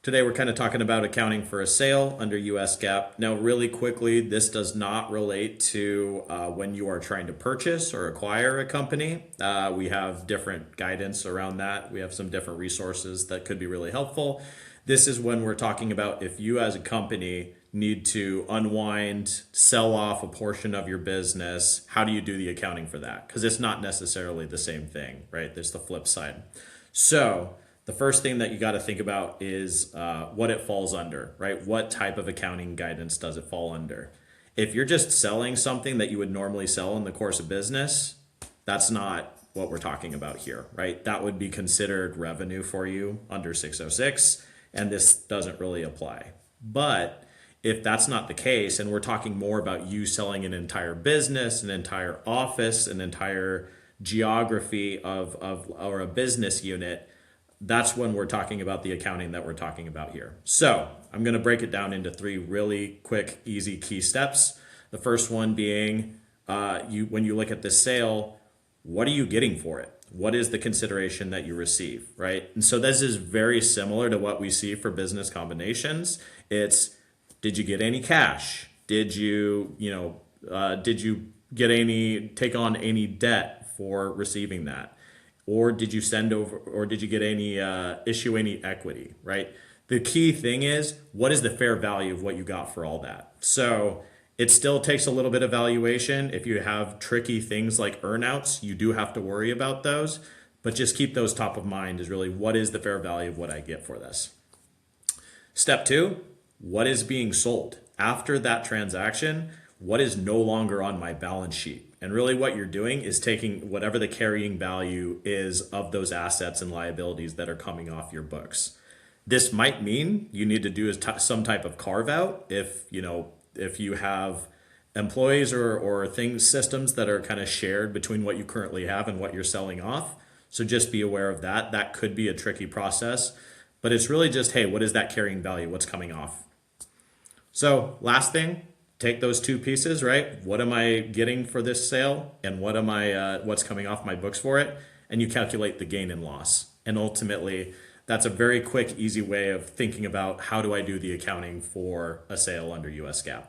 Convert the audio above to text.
Today we're kind of talking about accounting for a sale under US GAAP. Now, really quickly, this does not relate to when you are trying to purchase or acquire a company. We have different guidance around that. We have some different resources that could be really helpful. This is when we're talking about if you as a company need to unwind, sell off a portion of your business, how do you do the accounting for that? Because it's not necessarily the same thing, right? There's the flip side. So the first thing that you got to think about is what it falls under, right? What type of accounting guidance does it fall under? If you're just selling something that you would normally sell in the course of business, that's not what we're talking about here, right? That would be considered revenue for you under 606, and this doesn't really apply. But if that's not the case, and we're talking more about you selling an entire business, an entire office, an entire geography of or a business unit, that's when we're talking about the accounting that we're talking about here. So I'm going to break it down into three really quick, easy key steps. The first one being when you look at this sale, what are you getting for it? What is the consideration that you receive, right? And so this is very similar to what we see for business combinations. It's, did you get any cash? Did you take on any debt for receiving that? Or did you get any, issue any equity, right? The key thing is, what is the fair value of what you got for all that? So it still takes a little bit of valuation. If you have tricky things like earnouts, you do have to worry about those, but just keep those top of mind is really what is the fair value of what I get for this? Step two, what is being sold? After that transaction, what is no longer on my balance sheet? And really what you're doing is taking whatever the carrying value is of those assets and liabilities that are coming off your books. This might mean you need to do some type of carve out if you have employees or systems that are kind of shared between what you currently have and what you're selling off. So just be aware of that. That could be a tricky process, but it's really just, hey, what is that carrying value? What's coming off? So last thing, take those two pieces, right? What am I getting for this sale, and what's coming off my books for it? And you calculate the gain and loss. And ultimately, that's a very quick, easy way of thinking about how do I do the accounting for a sale under US GAAP.